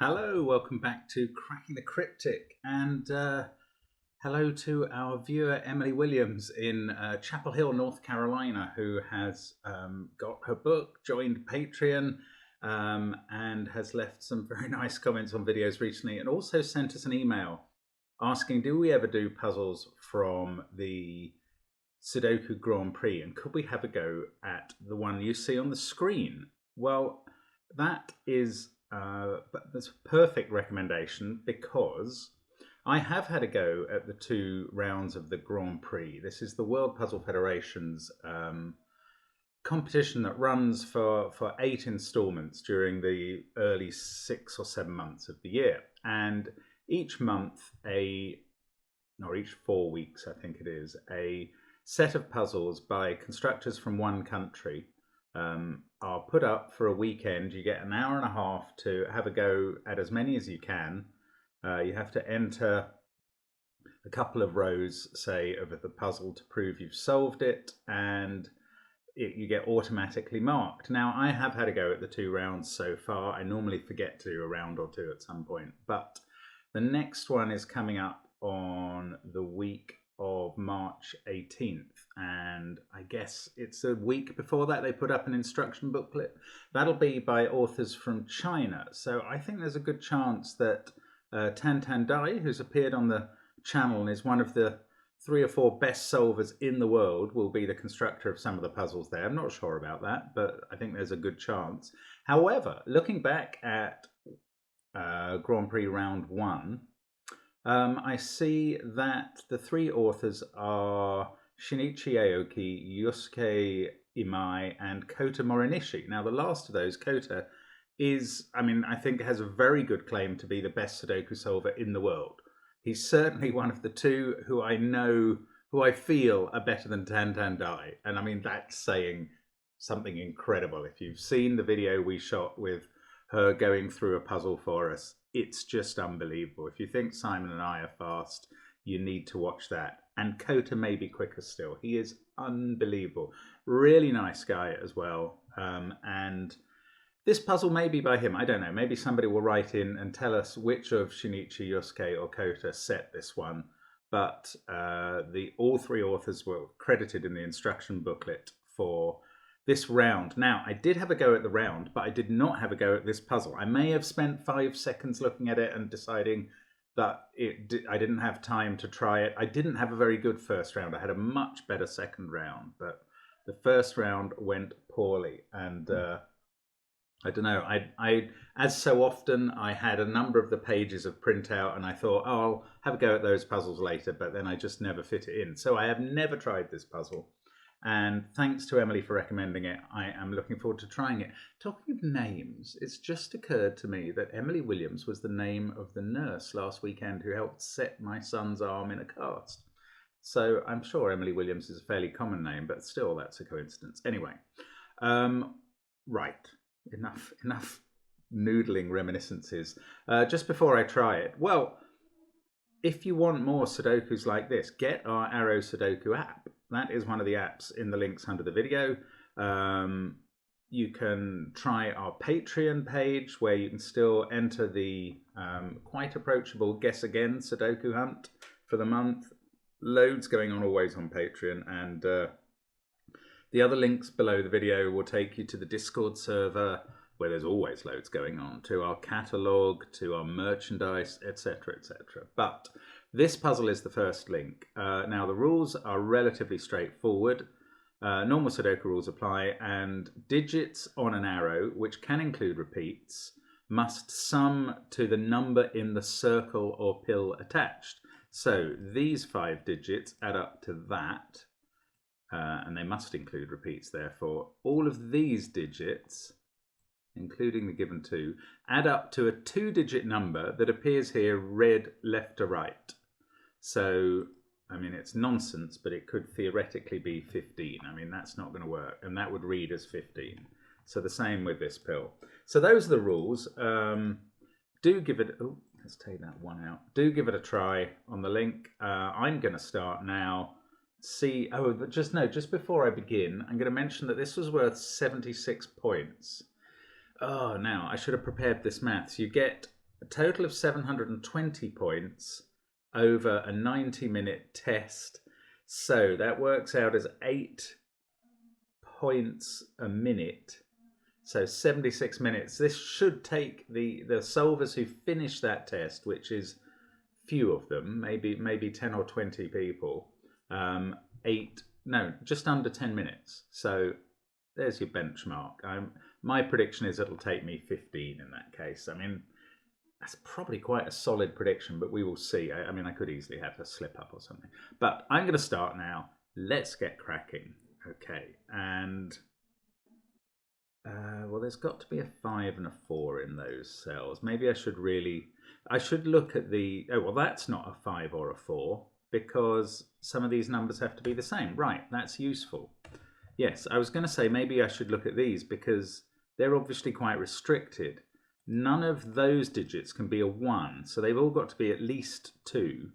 Hello, welcome back to Cracking the Cryptic, and hello to our viewer Emily Williams in Chapel Hill, North Carolina, who has got her book, joined Patreon, and has left some very nice comments on videos recently, and also sent us an email asking, do we ever do puzzles from the Sudoku Grand Prix, and could we have a go at the one you see on the screen? Well, that is that's a perfect recommendation because I have had a go at the 2 rounds of the Grand Prix. This is the World Puzzle Federation's competition that runs for 8 installments during the early 6 or 7 months of the year. And each month, or each 4 weeks, I think it is, a set of puzzles by constructors from one country are put up for a weekend. You get an hour and a half to have a go at as many as you can. You have to enter a couple of rows, say, of the puzzle to prove you've solved it, and you get automatically marked. Now, I have had a go at the 2 rounds so far. I normally forget to do a round or 2 at some point, but the next one is coming up on the week of March 18th, and I guess it's a week before that they put up an instruction booklet. That'll be by authors from China, so I think there's a good chance that Tan Dai, who's appeared on the channel and is one of the 3 or 4 best solvers in the world, will be the constructor of some of the puzzles there. I'm not sure about that, but I think there's a good chance. However, looking back at Grand Prix Round 1, I see that the 3 authors are Shinichi Aoki, Yosuke Imai, and Kota Morinishi. Now, the last of those, Kota, I think has a very good claim to be the best Sudoku solver in the world. He's certainly one of the 2 who I feel are better than Tan Dai. And I mean, that's saying something incredible. If you've seen the video we shot with her going through a puzzle for us, it's just unbelievable. If you think Simon and I are fast, you need to watch that. And Kota may be quicker still. He is unbelievable. Really nice guy as well. And this puzzle may be by him. I don't know. Maybe somebody will write in and tell us which of Shinichi, Yosuke, or Kota set this one. But all 3 authors were credited in the instruction booklet for this round. Now, I did have a go at the round, but I did not have a go at this puzzle. I may have spent 5 seconds looking at it and deciding that I didn't have time to try it. I didn't have a very good first round. I had a much better second round, but the first round went poorly. And I don't know, as so often, I had a number of the pages of printout and I thought, oh, I'll have a go at those puzzles later, but then I just never fit it in. So I have never tried this puzzle. And thanks to Emily for recommending it. I am looking forward to trying it. Talking of names, it's just occurred to me that Emily Williams was the name of the nurse last weekend who helped set my son's arm in a cast. So I'm sure Emily Williams is a fairly common name, but still, that's a coincidence. Anyway, right, enough noodling reminiscences. Just before I try it, well, if you want more Sudokus like this, get our Arrow Sudoku app. That is one of the apps in the links under the video. You can try our Patreon page where you can still enter the quite approachable Guess Again Sudoku hunt for the month. Loads going on always on Patreon, and the other links below the video will take you to the Discord server where there's always loads going on, to our catalogue, to our merchandise, etc, etc. But this puzzle is the first link. Now, the rules are relatively straightforward. Normal Sudoku rules apply, and digits on an arrow, which can include repeats, must sum to the number in the circle or pill attached. So these 5 digits add up to that, and they must include repeats, therefore. All of these digits, including the given 2, add up to a 2-digit number that appears here read left to right. So, I mean, it's nonsense, but it could theoretically be 15. I mean, that's not going to work, and that would read as 15. So the same with this pill. So those are the rules. Do give it... Oh, let's take that one out. Do give it a try on the link. I'm going to start now. See... Oh, but just before I begin, I'm going to mention that this was worth 76 points. Oh, now, I should have prepared this maths. You get a total of 720 points over a 90-minute test. So that works out as 8 points a minute. So 76 minutes. This should take the solvers who finish that test, which is few of them, maybe 10 or 20 people, just under 10 minutes. So there's your benchmark. My prediction is it'll take me 15 in that case. I mean, that's probably quite a solid prediction, but we will see. I mean, I could easily have a slip up or something. But I'm going to start now. Let's get cracking. Okay, and well, there's got to be a 5 and a 4 in those cells. Maybe I should look at the, oh, well, that's not a 5 or a 4 because some of these numbers have to be the same. Right, that's useful. Yes, I was going to say maybe I should look at these because they're obviously quite restricted. None of those digits can be a 1, so they've all got to be at least 2,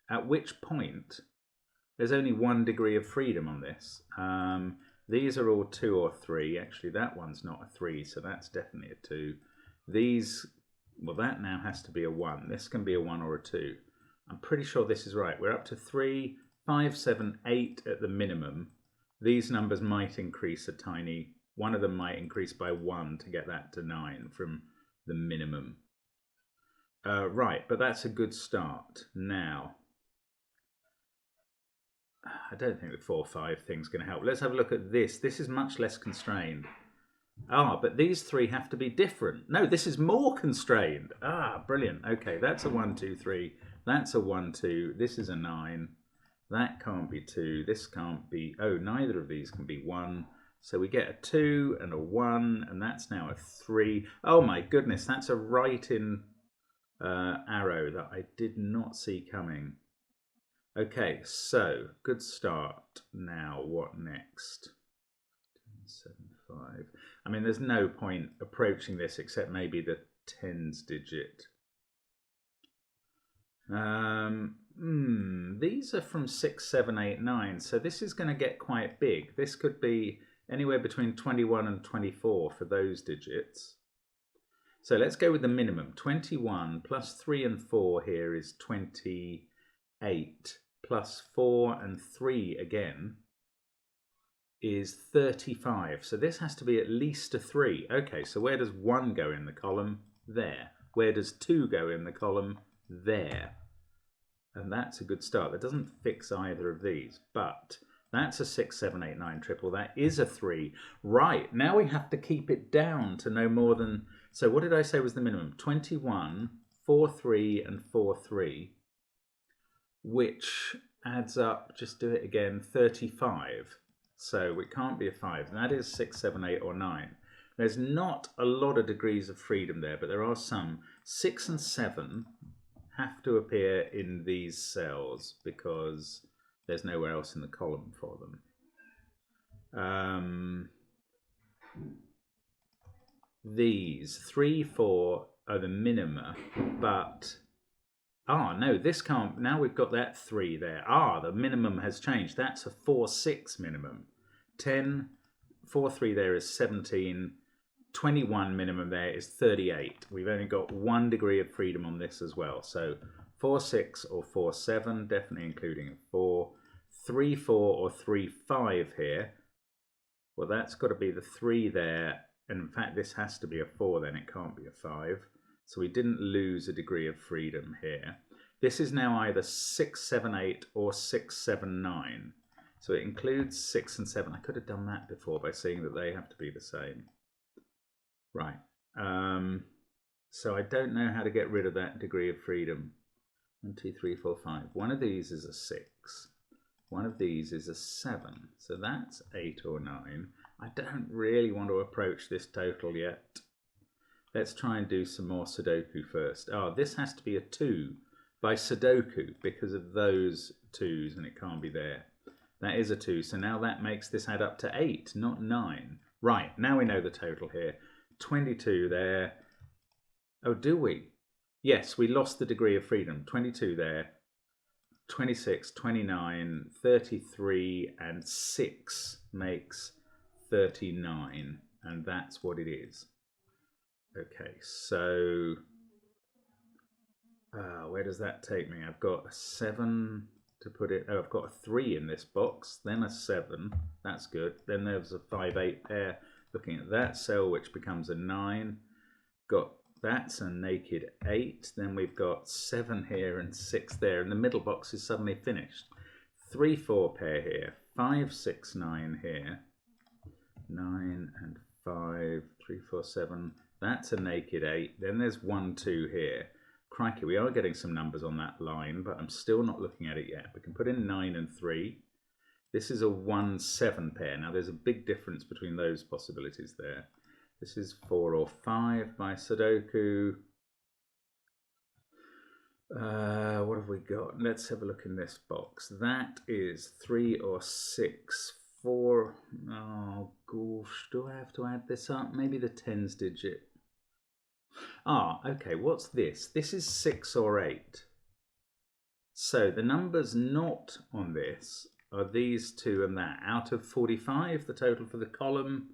at which point there's only 1 degree of freedom on this. These are all 2 or 3. Actually, that one's not a 3, so that's definitely a 2. These, well, that now has to be a 1. This can be a 1 or a 2. I'm pretty sure this is right. We're up to 3, 5, 7, 8 at the minimum. These numbers might increase a tiny, one of them might increase by 1 to get that to 9 from the minimum. Right, but that's a good start. Now, I don't think the 4, 5 thing's going to help. Let's have a look at this. This is much less constrained. Ah, but these 3 have to be different. No, this is more constrained. Ah, brilliant. Okay, that's a 1, 2, 3. That's a 1, 2. This is a 9. That can't be 2. This can't be... Oh, neither of these can be 1. So we get a 2 and a 1, and that's now a 3. Oh my goodness, that's a right-in arrow that I did not see coming. Okay, so good start. Now, what next? 7, 5. I mean, there's no point approaching this except maybe the tens digit. These are from 6, 7, 8, 9. So this is going to get quite big. This could be anywhere between 21 and 24 for those digits. So let's go with the minimum. 21 plus 3 and 4 here is 28. Plus 4 and 3 again is 35. So this has to be at least a 3. Okay, so where does 1 go in the column? There. Where does 2 go in the column? There. And that's a good start. That doesn't fix either of these, but that's a 6, 7, 8, 9 triple. That is a 3. Right, now we have to keep it down to no more than... So what did I say was the minimum? 21, 4, 3, and 4, 3. Which adds up, just do it again, 35. So it can't be a 5. And that is 6, 7, 8, or 9. There's not a lot of degrees of freedom there, but there are some. 6 and 7 have to appear in these cells because there's nowhere else in the column for them. These 3, 4 are the minima, but... Ah, no, this can't. Now we've got that 3 there. Ah, the minimum has changed. That's a 4, 6 minimum. 10, 4, 3 there is 17. 21 minimum there is 38. We've only got 1 degree of freedom on this as well. So 4, 6 or 4, 7, definitely including a 4. 3, 4 or 3, 5 here. Well, that's got to be the 3 there. And in fact, this has to be a 4 then. It can't be a 5. So we didn't lose a degree of freedom here. This is now either 6, 7, 8 or 6, 7, 9. So it includes 6 and 7. I could have done that before by saying that they have to be the same. Right. So I don't know how to get rid of that degree of freedom. 1, 2, 3, 4, 5. One of these is a 6. One of these is a 7. So that's 8 or 9. I don't really want to approach this total yet. Let's try and do some more Sudoku first. Oh, this has to be a 2 by Sudoku because of those 2's, and it can't be there. That is a 2, so now that makes this add up to 8, not 9. Right, now we know the total here. 22 there. Oh, do we? Yes, we lost the degree of freedom. 22 there. 26, 29, 33, and 6 makes 39, and that's what it is. Okay, so Where does that take me? I've got a 7 to put it. Oh, I've got a 3 in this box, then a 7. That's good. Then there's a 5-8 pair. Looking at that cell, which becomes a 9. Got that's a naked 8. Then we've got 7 here and 6 there, and the middle box is suddenly finished. 3-4 pair here. 5-6-9 here. 9 and 5. 3-4-7. That's a naked 8. Then there's 1-2 here. Crikey, we are getting some numbers on that line, but I'm still not looking at it yet. We can put in 9 and 3. This is a 1-7 pair. Now there's a big difference between those possibilities there. This is 4 or 5 by Sudoku. What have we got? Let's have a look in this box. That is 3 or 6. 4. Oh gosh, do I have to add this up? Maybe the tens digit. Okay, what's this? This is 6 or 8. So the numbers not on this are these two and that. Out of 45, the total for the column.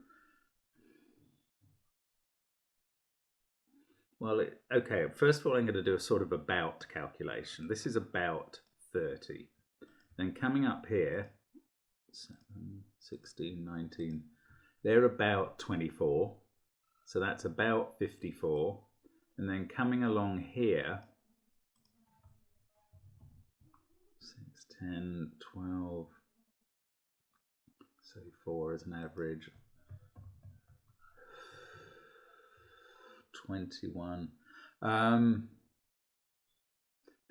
Well, okay, first of all, I'm going to do a sort of about calculation. This is about 30. Then coming up here, 7, 16, 19, they're about 24. So that's about 54. And then coming along here, 6, 10, 12, say 4 as an average, 21,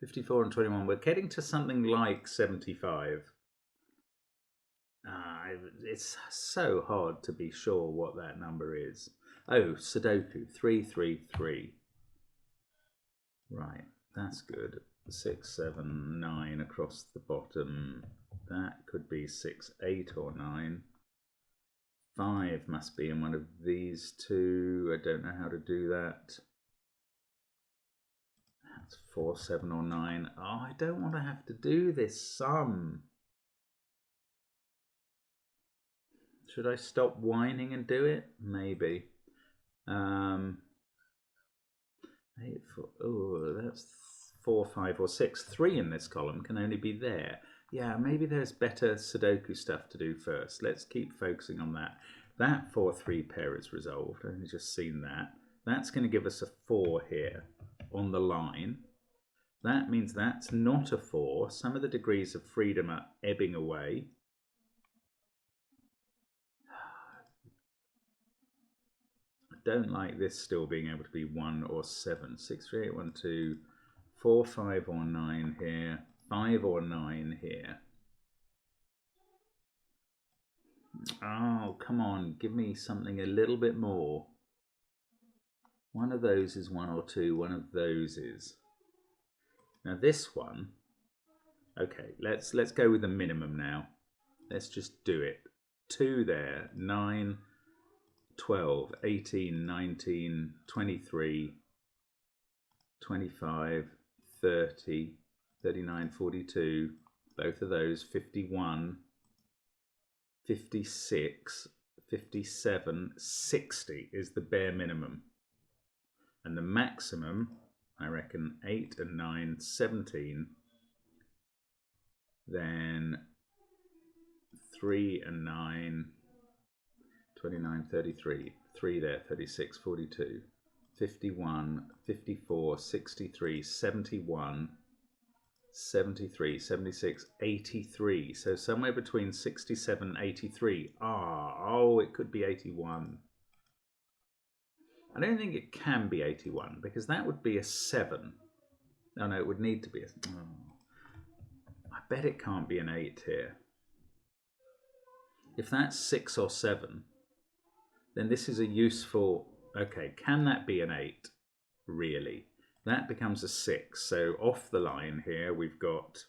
54 and 21. We're getting to something like 75. It's so hard to be sure what that number is. Oh, Sudoku, 333. Right, that's good. 6, 7, 9 across the bottom. That could be 6, 8 or 9. 5 must be in one of these two. I don't know how to do that. That's 4, 7 or 9. Oh, I don't want to have to do this sum. Should I stop whining and do it? Maybe. 8, 4, oh, that's 4, 5 or 6. 3 in this column can only be there. Yeah, maybe there's better Sudoku stuff to do first. Let's keep focusing on that. That 4-3 pair is resolved. I've only just seen that. That's going to give us a 4 here on the line. That means that's not a 4. Some of the degrees of freedom are ebbing away. I don't like this still being able to be 1 or 7. 6, 3, 8, 1, 2, 4, 5 or 9 here. 5 or 9 here. Oh, come on, give me something a little bit more. One of those is 1 or 2, one of those is. Now this one, okay, let's go with the minimum now. Let's just do it. 2 there, 9, 12, 18, 19, 23, 25, 30, 39, 42, both of those, 51, 56, 57, 60 is the bare minimum. And the maximum, I reckon, 8 and 9, 17. Then 3 and 9, 29, 33. 3 there, 36, 42. 51, 54, 63, 71, 73, 76, 83. So somewhere between 67 and 83. Oh, it could be 81. I don't think it can be 81 because that would be a 7. No, it would need to be a... I bet it can't be an 8 here. If that's 6 or 7, then this is a useful... Okay, can that be an 8? Really? That becomes a 6. So off the line here, we've got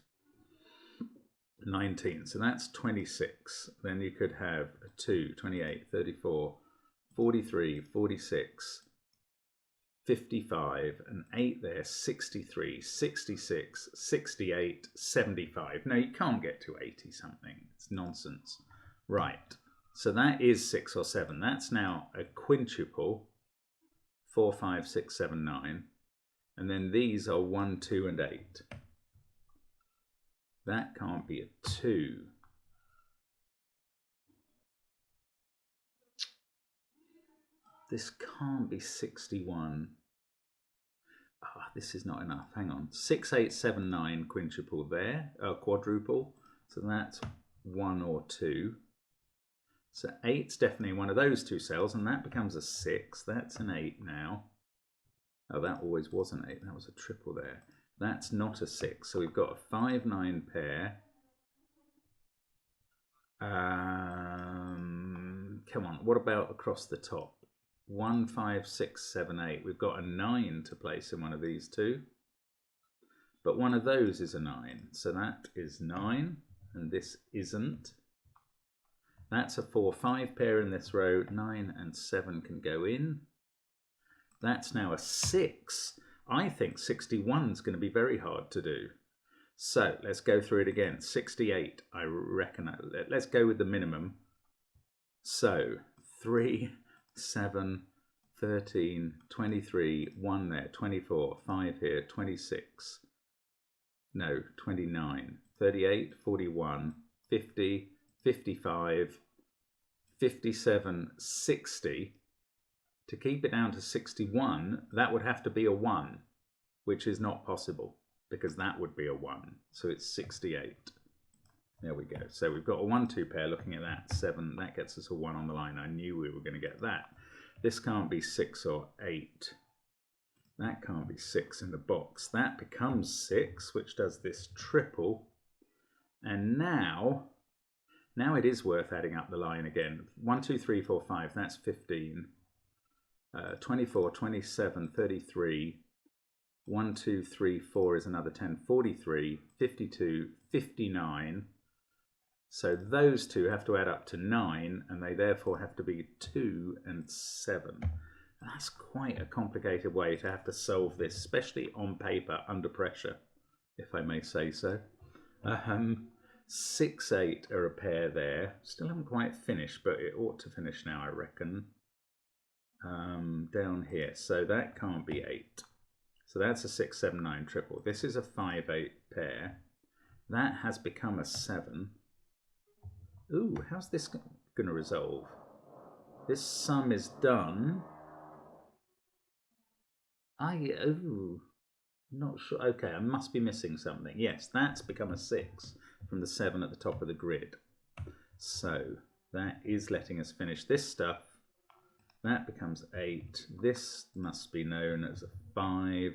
19. So that's 26. Then you could have a 2, 28, 34, 43, 46, 55, an 8 there, 63, 66, 68, 75. No, you can't get to 80 something. It's nonsense. Right. So that is 6 or 7. That's now a quintuple. 4, 5, 6, 7, 9. And then these are 1, 2, and 8. That can't be a 2. This can't be 61. Ah, this is not enough. Hang on. 6, 8, 7, 9 quintuple there, quadruple. So that's 1 or 2. So 8's definitely one of those two cells, and that becomes a 6. That's an 8 now. Oh, that always was an 8. That was a triple there. That's not a 6. So we've got a 5, 9 pair. Come on. What about across the top? 1, 5, 6, 7, 8. We've got a 9 to place in one of these two. But one of those is a 9. So that is 9. And this isn't. That's a 4, 5 pair in this row. 9 and 7 can go in. That's now a 6. I think 61 is going to be very hard to do. So let's go through it again. 68, I reckon. Let's go with the minimum. So 3, 7, 13, 23, 1 there, 24, 5 here, 26. No, 29, 38, 41, 50, 55, 57, 60. To keep it down to 61, that would have to be a 1, which is not possible because that would be a 1. So it's 68. There we go. So we've got a 1, 2 pair. Looking at that, 7. That gets us a 1 on the line. I knew we were going to get that. This can't be 6 or 8. That can't be 6 in the box. That becomes 6, which does this triple. And now it is worth adding up the line again. 1, 2, 3, 4, 5. That's 15. 24, 27, 33, 1, 2, 3, 4 is another 10, 43, 52, 59. So those two have to add up to 9, and they therefore have to be 2 and 7. That's quite a complicated way to have to solve this, especially on paper under pressure, if I may say so. 6, 8 are a pair there. Still haven't quite finished, but it ought to finish now, I reckon. Down here, so that can't be 8. So that's a 6, 7, 9 triple. This is a 5, 8 pair. That has become a 7. Ooh, how's this going to resolve? This sum is done. Not sure. Okay, I must be missing something. Yes, that's become a 6 from the 7 at the top of the grid. So that is letting us finish this stuff. That becomes 8. This must be known as a 5.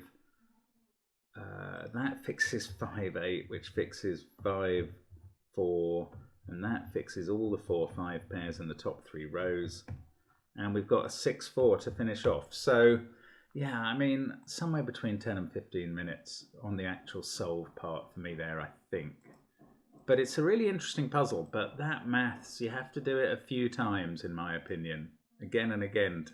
That fixes 5, 8, which fixes 5, 4, and that fixes all the 4, 5 pairs in the top 3 rows. And we've got a 6, 4 to finish off. So, yeah, I mean, somewhere between 10 and 15 minutes on the actual solve part for me there, I think. But it's a really interesting puzzle, but that maths, you have to do it a few times, in my opinion. Again and again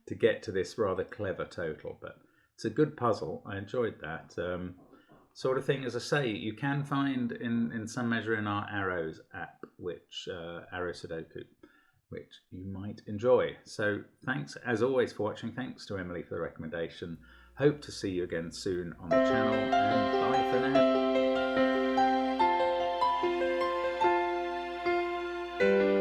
to get to this rather clever total, but it's a good puzzle. I enjoyed that sort of thing. As I say, you can find in some measure in our Arrows app, which Arrow Sudoku, which you might enjoy. So thanks as always for watching. Thanks to Emily for the recommendation. Hope to see you again soon on the channel, and bye for now.